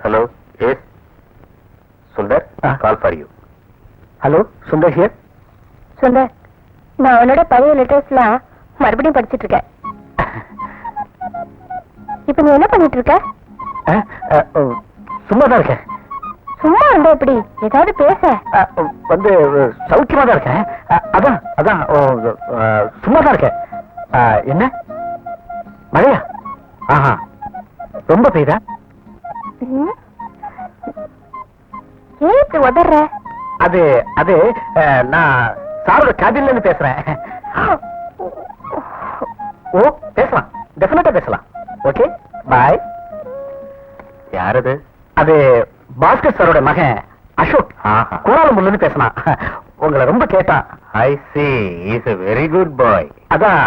Hello, yes. Sundar, call for you. Hello Sundar here. Sundar, நான் அவனோட பழைய லெட்டர்ஸ்லாம் மறுபடியும் படிச்சிட்டு இருக்கேன். இப்ப நீ என்ன பண்ணிட்டு இருக்க? சும்மா தான் இருக்கேன். சும்மா இருந்தா எப்படி? ஏதாவது பேச. வந்து சௌக்கியமா தான் இருக்கேன். அதான் அதான் சும்மா தான் இருக்கேன். என்ன மழையா? ஆஹா, ரொம்ப பெய்தா? ஏன் இப்படி உதற? அது அது நான் சாரோட கேபின்ல இருந்து பேசுறேன். ஓ, பேசலாம், டெஃபினட்டா பேசலாம். ஓகே, பாய். யாரது? அது பாஸ்கர் சாரோட மகன் அசோக். கோலாலம்பூர்ல இருந்து பேசினான். உங்களை ரொம்ப கேட்டான். I see, he is a very good boy. அதான்,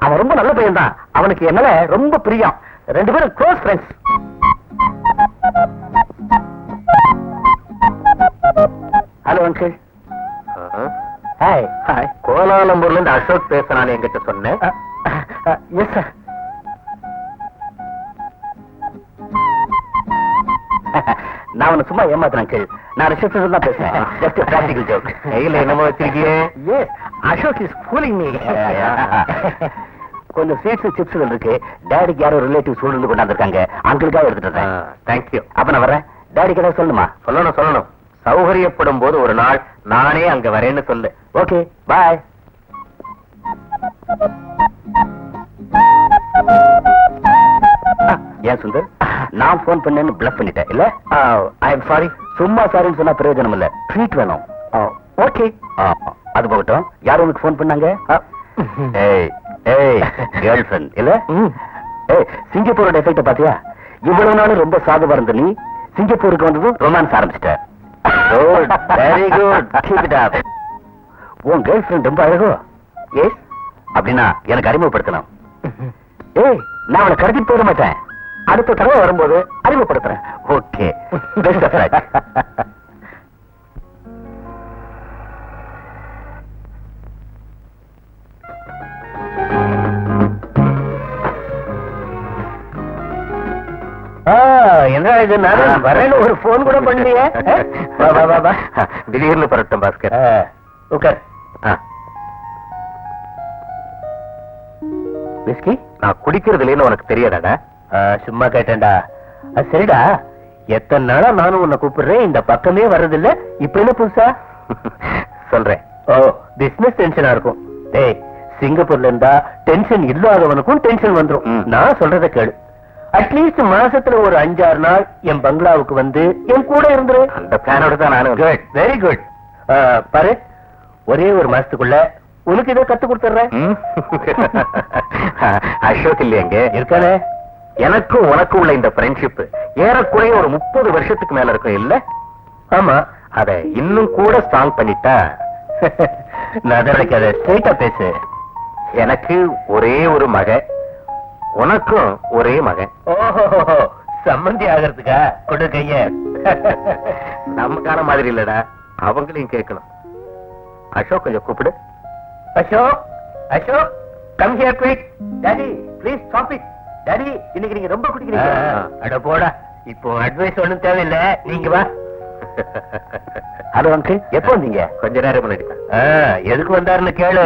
அவன் ரொம்ப நல்ல பையன் தான். அவனுக்கு என்னால ரொம்ப பிரியம். ரெண்டு பேரும் close friends. Hello uncle. Hi. Hi. கோலாலம்பூர்ல இருந்து அசோக் பேசுறான்னு என்கிட்ட சொன்னேன். Yes sir. நான் உன்னை சும்மா ஏமாத்துறேன் அங்கிள். நான் ரிசப்ஷன் தான் பேசுறேன். Just practical joke. கையில என்னமோ வச்சிருக்கியே? Yes, Ashok is fooling me. கொஞ்சம் ஸ்வீட்ஸ் சிப்ஸ்கள் இருக்கு. டேடிக்கு யாரோ ரிலேட்டிவ்ஸ் ஊர்ல கொண்டாந்துருக்காங்க. அங்கிளுக்காக எடுத்துட்டு வரேன். தேங்க்யூ. அப்ப நான் வரேன். டேடிக்கு ஏதாவது சொல்லணுமா? சொல்லணும். சௌகரியப்படும் போது ஒரு நாள் நானே அங்க வரேன்னு சொல்லு. ஓகே, பாய். ஏன் சுந்தர், நான் போன் பண்ணேன்னு பிளஃப் பண்ணிட்டேன் இல்ல? I am sorry. சும்மா சாரின்னு சொன்னா பிரயோஜனம் இல்ல. ட்ரீட் வேணும். ஓகே, அது போகட்டும். யார் உனக்கு போன் பண்ணாங்க? ஏய் ஏய், கேர்ள் ஃபிரெண்ட் இல்ல? ஏய், சிங்கப்பூரோட எஃபெக்ட் பாத்தியா? இவ்வளவு நாள் ரொம்ப சாதுவா இருந்த நீ சிங்கப்பூருக்கு வந்ததும் ரொமான்ஸ் ஆரம்பிச்சிட்ட. Very good, keep it up. உன் கேர்ள் ஃபிரெண்ட் ரொம்ப அழகோ? எஸ். அப்படின்னா எனக்கு அறிமுகப்படுத்தலாம். ஏய், நான் அவளை கடத்திட்டு போயிட மாட்டேன். அடுத்த தடவை வரும்போது அறிமுகப்படுத்துறேன். Okay, best of luck. என்ன இது, நான் வரேன்னு ஒரு போன் கூட பண்ணலையே. வா. திடீர்னு பரட்டும் பாஸ்கர். உட்கார். விஸ்கி? நான் குடிக்கிறது இல்லைன்னு உனக்கு தெரியாதாடா? சும்மா கேட்டேன்டா. சரிடா, எத்தனை நாளா நானும் உன்னை கூப்பிடுறேன், இந்த பக்கமே வர்றதில்ல. இப்ப என்ன புதுசா? சொல்றேன். ஓ, பிசினஸ் டென்ஷனா இருக்கும். டேய், சிங்கப்பூர்ல இருந்தா டென்ஷன் இல்லாதவனுக்கும் டென்ஷன் வந்துரும். நான் சொல்றத கேளு. அட்லீஸ்ட் மாசத்துல ஒரு 5-6 நாள் என் பங்களாவுக்கு வந்து என் கூட இருந்துரு. அந்த பிளானோட தான் நானும். Good, very good. பாரு, ஒரே ஒரு மாசத்துக்குள்ள உனக்கு இதை கத்து கொடுத்துறேன். அசோக் இல்லையங்க இருக்கானே? எனக்கும் உனக்கும் உள்ள இந்த ஃப்ரெண்ட்ஷிப் ஏறக்குறைய ஒரு 30 வருஷத்துக்கு மேல இருக்கும் இல்ல? ஆமா. அத இன்னும் கூட ஸ்ட்ராங் பண்ணிட்டா. நதரைக்காத, ஸ்ட்ரைட்டா பேசு. எனக்கு ஒரே ஒரு மகன், உனக்கும் ஒரே மகன். ஓஹோ, சம்மந்தி ஆகிறதுக்கா? கொடு கைய. நமக்கான மாதிரி இல்லடா, அவங்களையும் கேட்கணும். அசோக் கொஞ்சம் கூப்பிடு. Ashok, Ashok, come here quick. Daddy, please stop it. Daddy, இன்னைக்கு நீங்க ரொம்ப குடிக்கிறீங்க. அட போடா, இப்போ அட்வைஸ் ஒண்ணும் தேவையில்லை, நீங்க வா. ஹலோ அங்கிள், எப்போ வந்தீங்க? கொஞ்ச நேரம் முன்னாடி. எதுக்கு வந்தாருன்னு கேளு.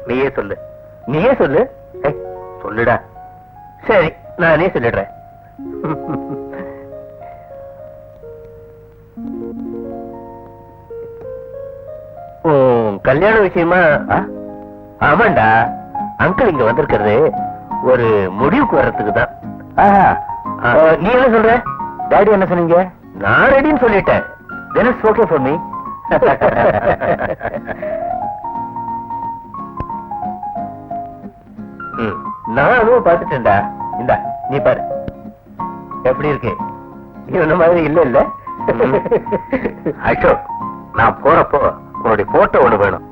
நீயே சொல்லு. நீயே சொல்லு. சொல்லுடா. சரி, நானே சொல்லிடுறேன். கல்யாண விஷயமா? ஆமாண்டா, அங்கிள் இங்க வந்திருக்கிறது ஒரு முடிவுக்கு வர்றதுக்கு தான். நீ என்ன சொல்ற? டாடி என்ன சொன்னீங்க? நான் ரெடின்னு சொல்லிட்டேன். Then it's okay for me. நான் அதுவும் பார்த்துட்டேன்டா. இந்தா, நீ பாரு எப்படி இருக்கு. இவன மாதிரி இல்ல இல்ல? அசோக், நான் போறப்போ உன்னுடைய போட்டோ ஒண்ணு வேணும்.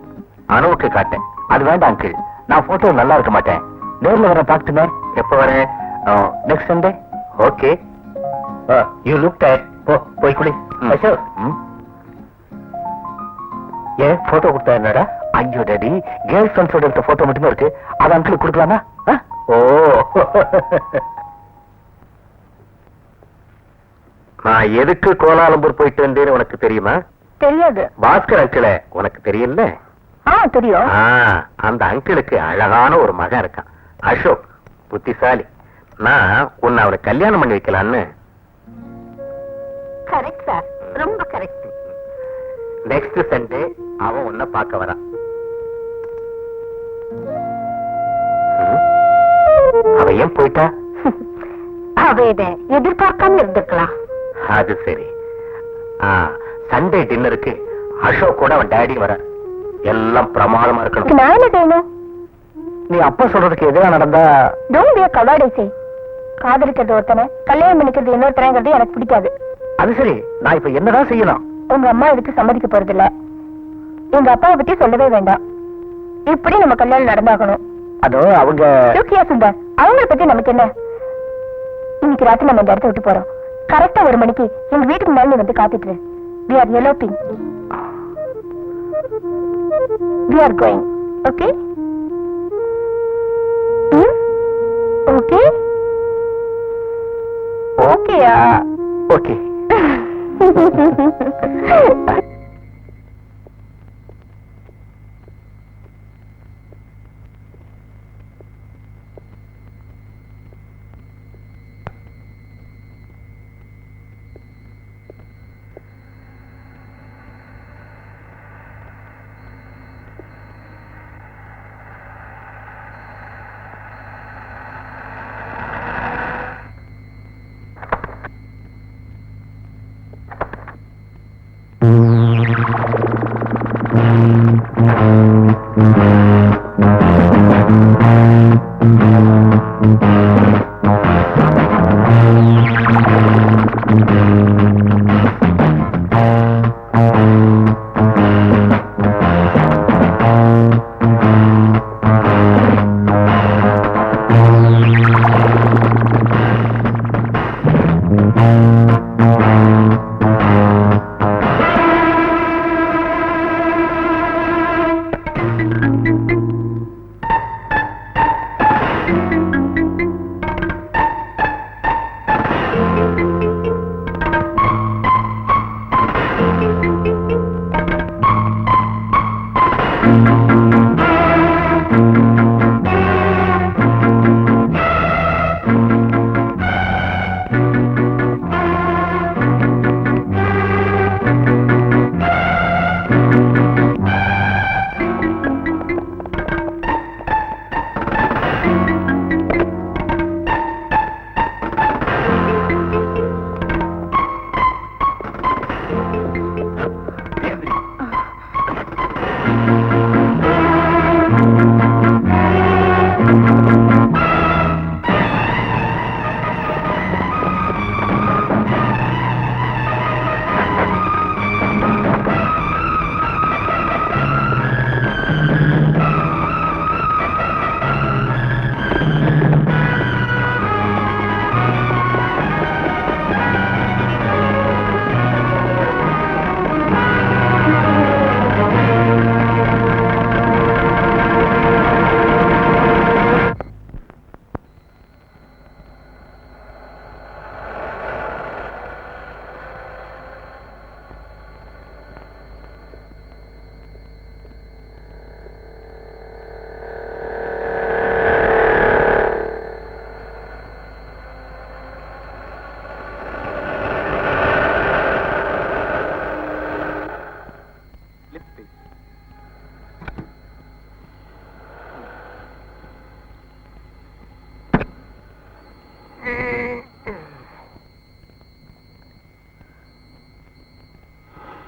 அனுவுக்கு காட்டேன். அது வேண்டாம் அங்கிள், நான் போட்டோ நல்லா இருக்க மாட்டேன். நேர்ல வர பார்த்துமே. எப்ப வரேன்? Next Sunday. Okay. You look tired. போய் குளி. அசோக், ஏன் போட்டோ கொடுத்தா என்னடா? ஐயோ டாடி, கேர்ள் ஃப்ரெண்ட்ஸோட எடுத்த போட்டோ மட்டுமே இருக்கு. அது அங்கிளுக்கு கொடுக்கலாமா? ஓ, நான் எதுக்கு கோலாலம்பூர் போயிட்டு வந்தேன்னு உனக்கு தெரியுமா? தெரியாது. பாஸ்கர் அங்கிள உனக்கு தெரியல? தெரியும். அந்த அங்கிளுக்கு அழகான ஒரு மகன் இருக்கான், அசோக். புத்திசாலி. நான் உன்னை அவனை கல்யாணம் பண்ணி வைக்கலான்னு. கரெக்ட் சார், ரொம்ப கரெக்ட். நெக்ஸ்ட் சண்டே அவன் உன்னை பார்க்க வரான். அவ ஏன் போயிட்டா? அவ இதை எதிர்பார்க்காம இருந்திருக்கலாம். அது சரி. சண்டே டின்னருக்கு அசோக் கூட அவன் டேடி வர. எல்லாம் பிரமாதமா இருக்கணும். நான் என்ன செய்யணும்? நீ அப்பா சொல்றதுக்கு எதிராக நடந்தா? Don't be a coward, I say. காதலிக்கிறது ஒருத்தனை, கல்யாணம் பண்ணிக்கிறது இன்னொருத்தனைங்கிறது எனக்கு பிடிக்காது. அது சரி, நான் இப்ப என்னதான் செய்யலாம்? உங்க அம்மா இதுக்கு சம்மதிக்க போறது இல்ல. எங்க அப்பாவை பத்தி சொல்லவே வேண்டாம். இப்படி நம்ம கல்யாணம் நடந்தாகணும். அதோ அவங்க லூக்கியா சுந்தர், அவங்கள பத்தி நமக்கு என்ன? இன்னைக்கு ராத்திரி நம்ம இந்த இடத்த விட்டு போறோம். கரெக்டா 1 மணிக்கு எங்க வீட்டுக்கு முன்னாடி நீ வந்து காத்துட்டு. We are eloping. We are going. Okay? Okay? Okay. Okay.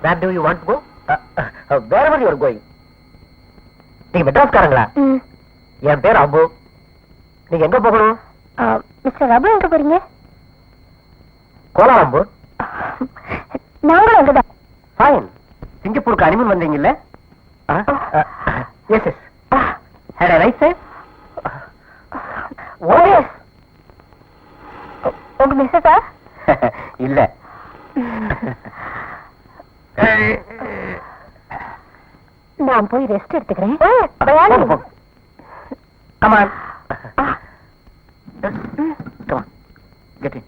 Where do you want to go? Wherever you are going. நீங்க மெட்ராஸ்காரங்களா? என் பேர் அபு. நீங்க எங்க போகணும்? மிஸ்டர் அபு எங்க போறீங்க? கோலாலம்பூர். நாங்களும் அங்கதான். ஃபைன். சிங்கப்பூருக்கு அனிமன் வந்தீங்கல்ல? Yes yes. Had I right sir? Oh yes. உங்க மிஸ்ஸஸா? இல்ல. நான் போய் ரெஸ்ட் எடுத்துக்கிறேன். Come on. Come on. Get in.